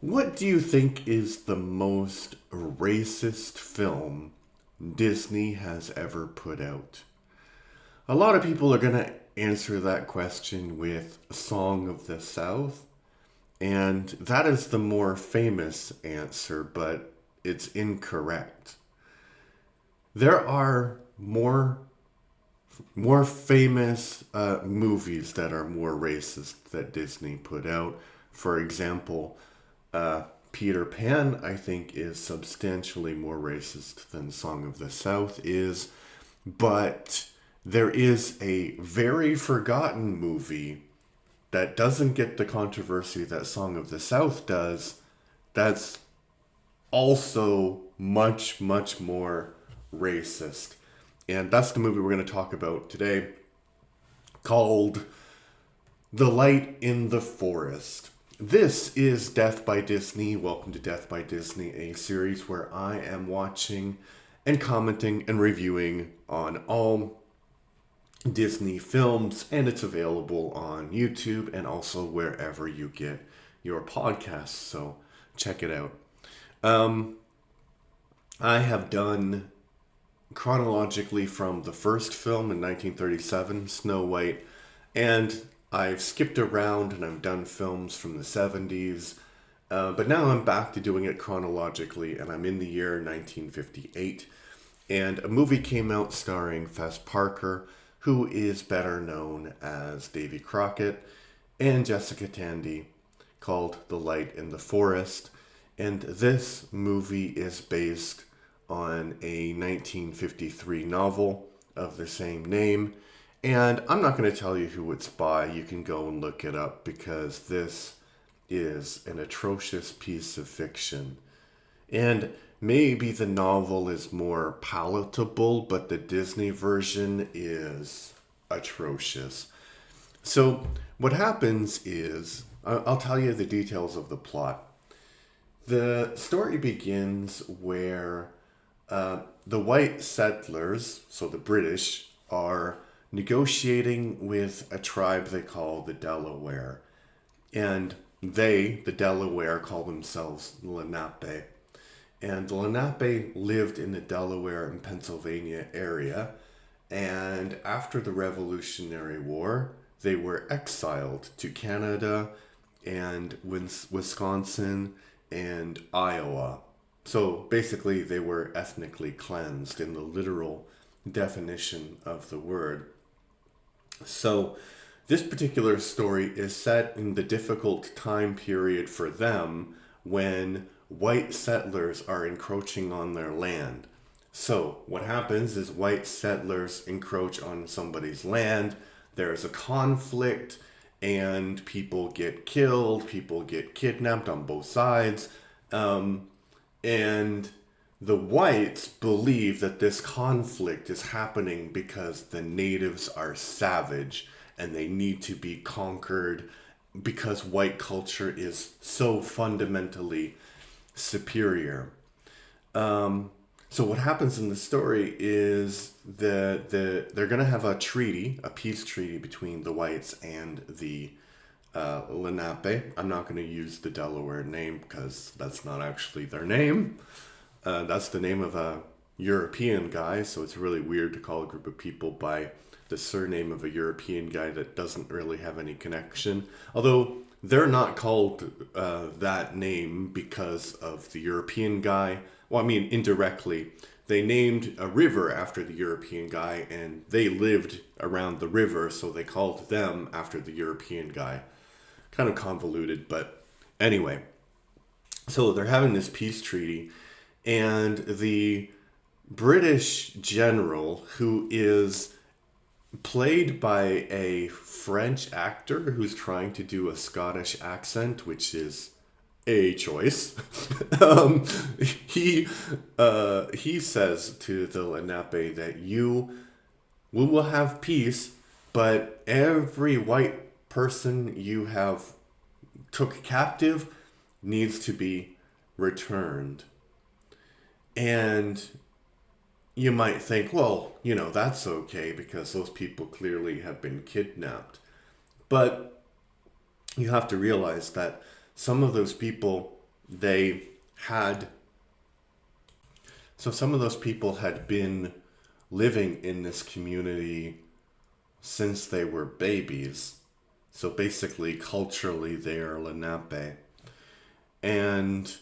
What do you think is the most racist film Disney has ever put out? A lot of people are going to answer that question with Song of the South, and that is the more famous answer, but it's incorrect. There are more famous movies that are more racist that Disney put out. For example, uh, Peter Pan, I think, is substantially more racist than Song of the South is, but there is a very forgotten movie that doesn't get the controversy that Song of the South does. That's also much, much more racist. And that's the movie we're going to talk about today, called The Light in the Forest. This is Death by Disney. Welcome to Death by Disney, a series where I am watching and commenting and reviewing on all Disney films, and it's available on YouTube and also wherever you get your podcasts. So check it out. Um, I have done chronologically from the first film in 1937, Snow White, and I've skipped around and I've done films from the 70s, but now I'm back to doing it chronologically, and I'm in the year 1958. And a movie came out starring Fess Parker, who is better known as Davy Crockett, and Jessica Tandy, called The Light in the Forest. And this movie is based on a 1953 novel of the same name. And I'm not going to tell you who it's by. You can go and look it up because this is an atrocious piece of fiction. And maybe the novel is more palatable, but the Disney version is atrocious. So, what happens is, I'll tell you the details of the plot. The story begins where the white settlers, so the British, are negotiating with a tribe they call the Delaware. And they, the Delaware, call themselves Lenape. And the Lenape lived in the Delaware and Pennsylvania area. And after the Revolutionary War, they were exiled to Canada and Wisconsin and Iowa. So basically, they were ethnically cleansed in the literal definition of the word. So, this particular story is set in the difficult time period for them when white settlers are encroaching on their land. So, what happens is white settlers encroach on somebody's land, there's a conflict, and people get killed, people get kidnapped on both sides. And the whites believe that this conflict is happening because the natives are savage and they need to be conquered because white culture is so fundamentally superior. So what happens in the story is they're gonna have a treaty, a peace treaty between the whites and the Lenape. I'm not gonna use the Delaware name because that's not actually their name. That's the name of a European guy, so it's really weird to call a group of people by the surname of a European guy that doesn't really have any connection. Although they're not called that name because of the European guy. Well, I mean, indirectly. They named a river after the European guy, and they lived around the river, so they called them after the European guy. Kind of convoluted, but anyway. So they're having this peace treaty, and the British general, who is played by a French actor who's trying to do a Scottish accent, which is a choice. um, he says to the Lenape that we will have peace, but every white person you have took captive needs to be returned. And you might think, well, that's okay because those people clearly have been kidnapped. But you have to realize that some of those people they had, so some of those people had been living in this community since they were babies. So basically, culturally, they are Lenape. And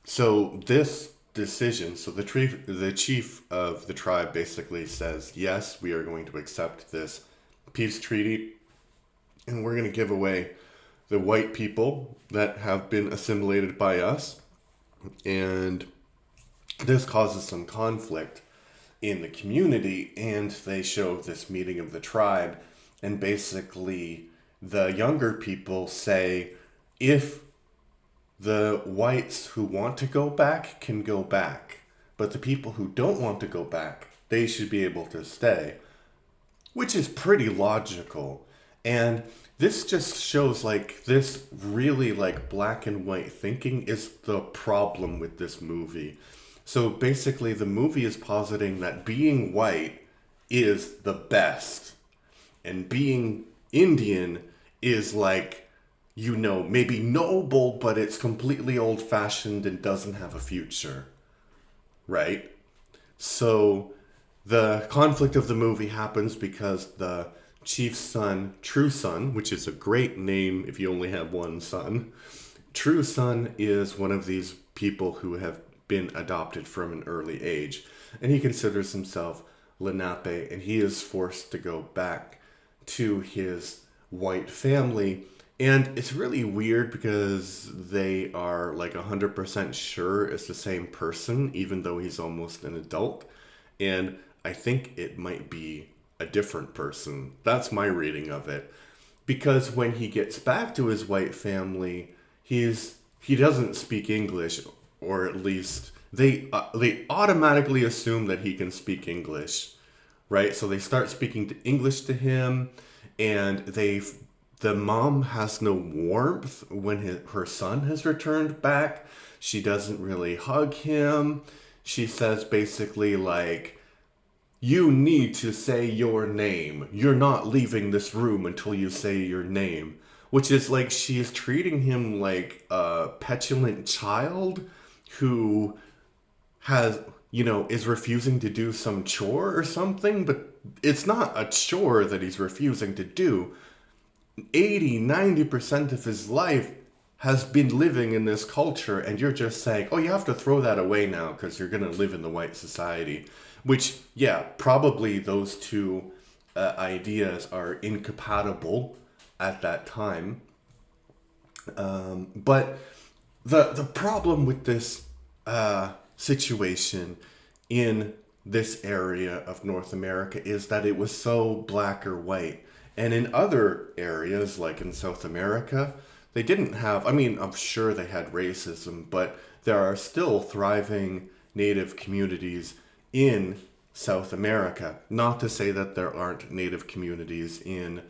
so this decision, so the chief of the tribe basically says, yes, we are going to accept this peace treaty, and we're going to give away the white people that have been assimilated by us. And this causes some conflict in the community, and they show this meeting of the tribe, and basically the younger people say, if the whites who want to go back can go back, but the people who don't want to go back, they should be able to stay, which is pretty logical. And this just shows like this really like black and white thinking is the problem with this movie. So basically the movie is positing that being white is the best, and being Indian is like, you know, maybe noble, but it's completely old fashioned and doesn't have a future, right? So the conflict of the movie happens because the chief's son, True Son, which is a great name if you only have one son, True Son is one of these people who have been adopted from an early age, and he considers himself Lenape, and he is forced to go back to his white family. And it's really weird because they are like 100% sure it's the same person, even though he's almost an adult. And I think it might be a different person. That's my reading of it. Because when he gets back to his white family, he doesn't speak English, or at least they automatically assume that he can speak English, right? So they start speaking English to him, and the mom has no warmth when her son has returned back. She doesn't really hug him. She says basically like, you need to say your name. You're not leaving this room until you say your name. Which is like she is treating him like a petulant child who has, you know, is refusing to do some chore or something, but it's not a chore that he's refusing to do. 80-90% of his life has been living in this culture, and you're just saying, oh, you have to throw that away now because you're going to live in the white society. Which, yeah, probably those two ideas are incompatible at that time. But the problem with this situation in this area of North America is that it was so black or white. And in other areas, like in South America, they didn't have, I mean, I'm sure they had racism, but there are still thriving native communities in South America. Not to say that there aren't native communities in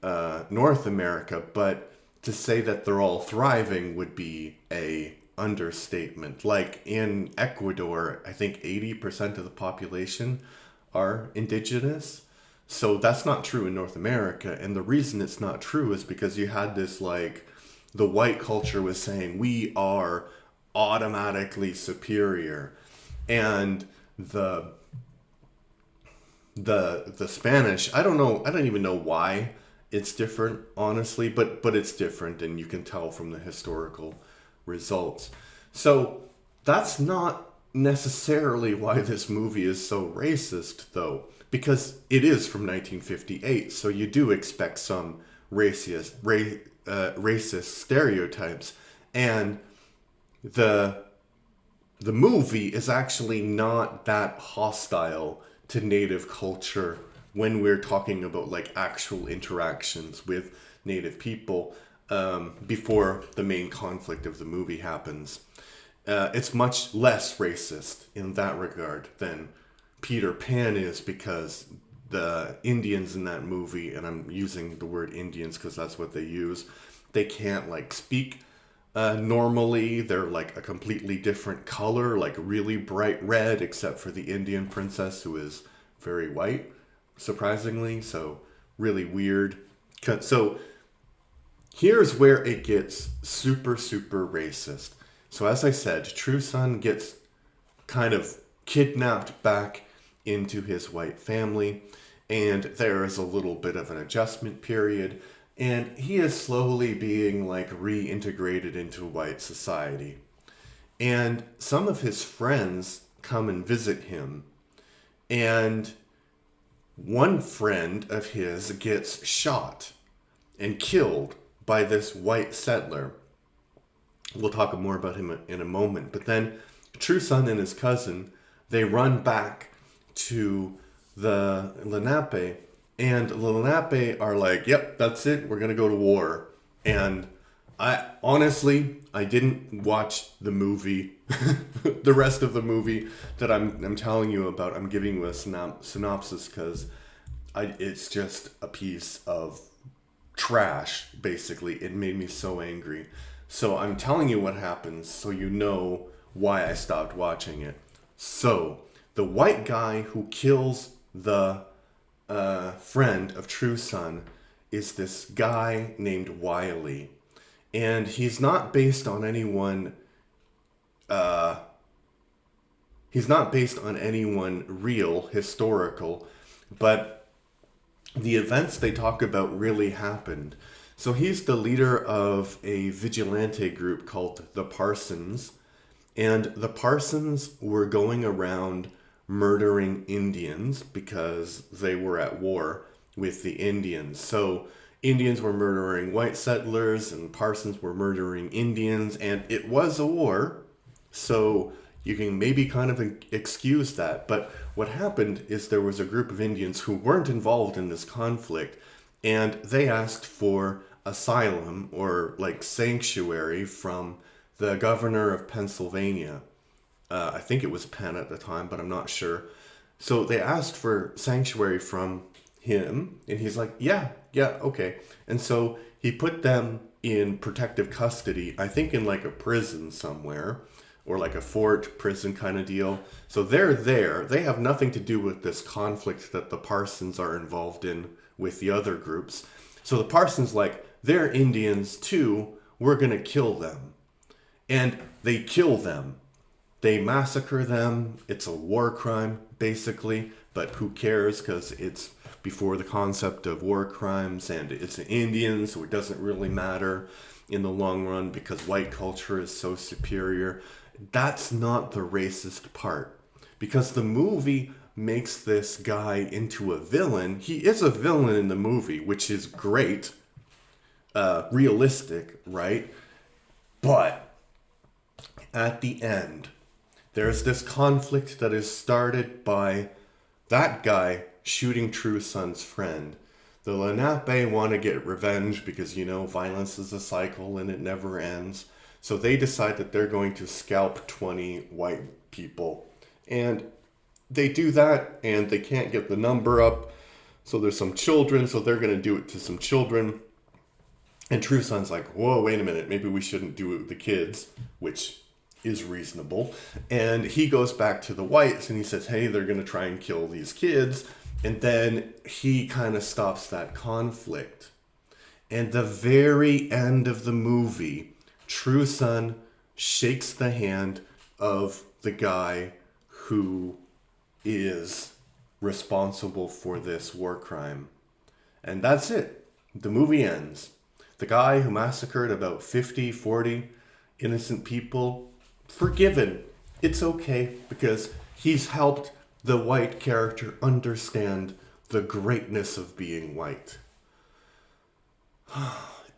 North America, but to say that they're all thriving would be a understatement. Like in Ecuador, I think 80% of the population are indigenous. So that's not true in North America. And the reason it's not true is because you had this like, the white culture was saying we are automatically superior. And the Spanish, I don't even know why it's different, honestly, but it's different, and you can tell from the historical results. So that's not necessarily why this movie is so racist, though, because it is from 1958, so you do expect some racist stereotypes, and the movie is actually not that hostile to native culture when we're talking about like actual interactions with native people before the main conflict of the movie happens. It's much less racist in that regard than Peter Pan is, because the Indians in that movie, and I'm using the word Indians because that's what they use, they can't like speak normally. They're like a completely different color, like really bright red, except for the Indian princess who is very white, surprisingly. So really weird. So here's where it gets super, super racist. So as I said, True Son gets kind of kidnapped back into his white family, and there is a little bit of an adjustment period, and he is slowly being like reintegrated into white society. And some of his friends come and visit him, and one friend of his gets shot and killed by this white settler. We'll talk more about him in a moment. But then True Son and his cousin, they run back to the Lenape, and the Lenape are like, yep, that's it, we're going to go to war. And I honestly, I didn't watch the movie, the rest of the movie that I'm telling you about. I'm giving you a synopsis because it's just a piece of trash, basically. It made me so angry. So I'm telling you what happens so you know why I stopped watching it. So the white guy who kills the friend of True Son is this guy named Wiley. And he's not based on anyone real, historical, but the events they talk about really happened. So he's the leader of a vigilante group called the Parsons, and the Parsons were going around murdering Indians because they were at war with the Indians. So Indians were murdering white settlers and Parsons were murdering Indians, and it was a war. So you can maybe kind of excuse that. But what happened is there was a group of Indians who weren't involved in this conflict, and they asked for asylum or like sanctuary from the governor of Pennsylvania. I think it was Penn at the time, but I'm not sure. So they asked for sanctuary from him, and he's like, yeah, okay. And so he put them in protective custody, I think in like a prison somewhere, or like a fort prison kind of deal. So they're there. They have nothing to do with this conflict that the Parsons are involved in with the other groups. So the Parsons like, they're Indians too, we're gonna kill them. And they kill them. They massacre them. It's a war crime, basically, but who cares, because it's before the concept of war crimes, and it's Indians, so it doesn't really matter in the long run because white culture is so superior. That's not the racist part, because the movie makes this guy into a villain. He is a villain in the movie, which is great, realistic, right? But at the end, there's this conflict that is started by that guy shooting True Son's friend. The Lenape want to get revenge because, you know, violence is a cycle and it never ends. So they decide that they're going to scalp 20 white people. And they do that and they can't get the number up. So there's some children, so they're going to do it to some children. And True Son's like, whoa, wait a minute, maybe we shouldn't do it with the kids, which is reasonable. And he goes back to the whites and he says, hey, they're going to try and kill these kids. And then he kind of stops that conflict. And the very end of the movie, True Son shakes the hand of the guy who is responsible for this war crime. And that's it. The movie ends. The guy who massacred about 40 innocent people, forgiven. It's okay because he's helped the white character understand the greatness of being white.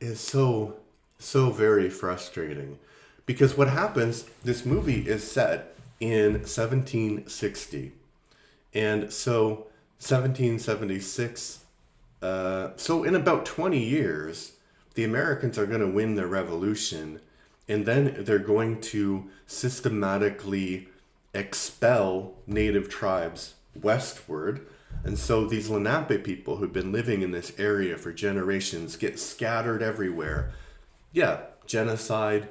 It's so very frustrating because what happens, this movie is set in 1760, and so 1776, so in about 20 years the Americans are going to win the revolution, and then they're going to systematically expel native tribes westward. And so these Lenape people who've been living in this area for generations get scattered everywhere. Yeah, genocide,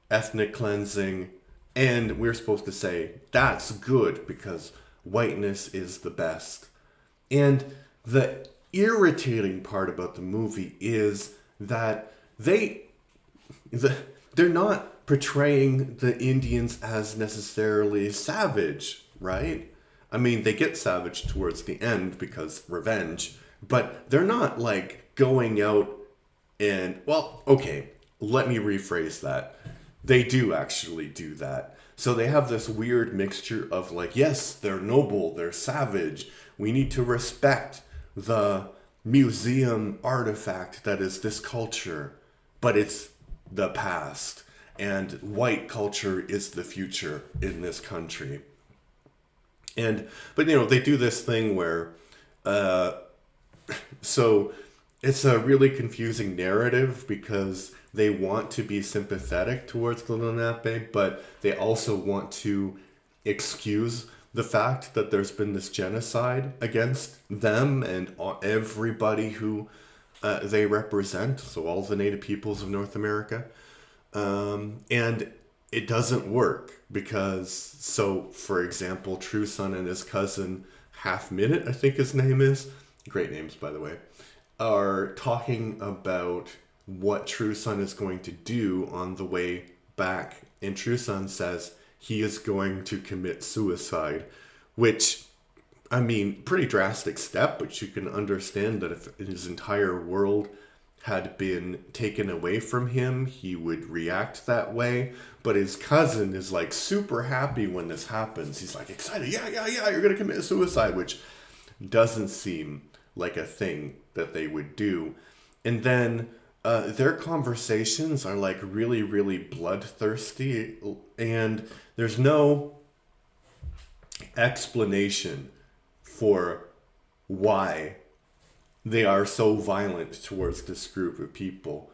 ethnic cleansing, and we're supposed to say that's good because whiteness is the best. And the irritating part about the movie is that they're not portraying the Indians as necessarily savage, right? I mean, they get savage towards the end because revenge, but they're not like going out and, well, okay, let me rephrase that. They do actually do that. So they have this weird mixture of like, yes, they're noble, they're savage. We need to respect the museum artifact that is this culture, but it's the past. And white culture is the future in this country. But they do this thing where, uh, so it's a really confusing narrative because they want to be sympathetic towards the Lenape, but they also want to excuse the fact that there's been this genocide against them and everybody who they represent, so all the native peoples of North America. And it doesn't work because, so for example, True Son and his cousin Half Minute, I think his name is, great names by the way, are talking about what True Son is going to do on the way back. And True Son says he is going to commit suicide, which, I mean, pretty drastic step, but you can understand that if his entire world had been taken away from him, he would react that way. But his cousin is like super happy when this happens. He's like excited, yeah, you're gonna commit suicide, which doesn't seem like a thing that they would do. And then their conversations are like really, really bloodthirsty, and there's no explanation for why they are so violent towards this group of people.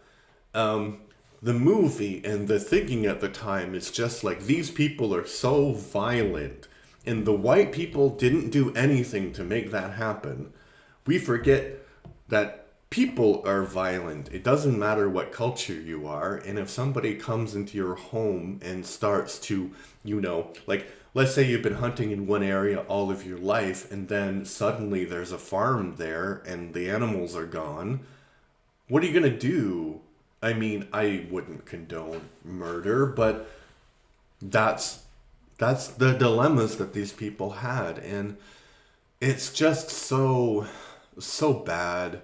The movie and the thinking at the time is just like, these people are so violent, and the white people didn't do anything to make that happen. We forget that people are violent. It doesn't matter what culture you are, and if somebody comes into your home and starts to, like, let's say you've been hunting in one area all of your life, and then suddenly there's a farm there and the animals are gone. What are you going to do? I mean, I wouldn't condone murder, but that's the dilemmas that these people had. And it's just so bad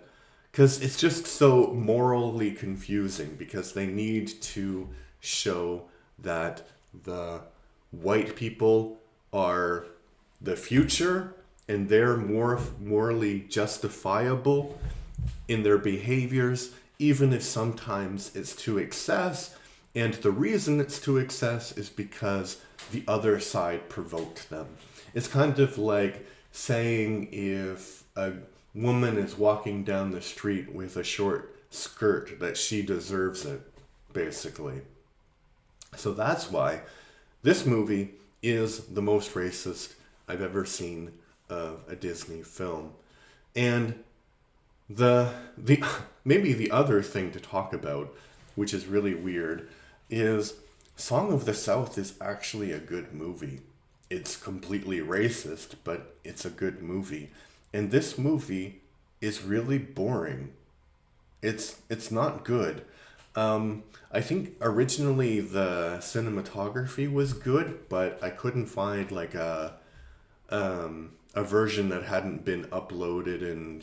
because it's just so morally confusing, because they need to show that the white people are the future and they're more morally justifiable in their behaviors, even if sometimes it's to excess. And the reason it's to excess is because the other side provoked them. It's kind of like saying if a woman is walking down the street with a short skirt that she deserves it, basically. So that's why this movie is the most racist I've ever seen of a Disney film. And the maybe the other thing to talk about, which is really weird, is Song of the South is actually a good movie. It's completely racist, but it's a good movie. And this movie is really boring. It's not good. I think originally the cinematography was good, but I couldn't find like a version that hadn't been uploaded and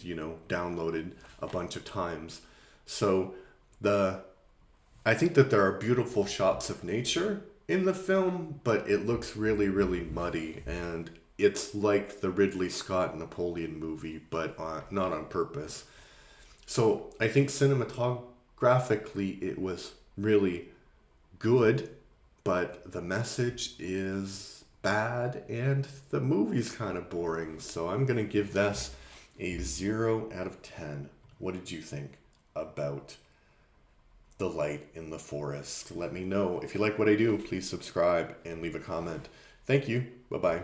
downloaded a bunch of times. So I think that there are beautiful shots of nature in the film, but it looks really, really muddy, and it's like the Ridley Scott Napoleon movie, but not on purpose. So I think cinematographically it was really good, but the message is bad and the movie's kind of boring. So I'm going to give this a 0 out of 10. What did you think about The Light in the Forest? Let me know. If you like what I do, please subscribe and leave a comment. Thank you. Bye-bye.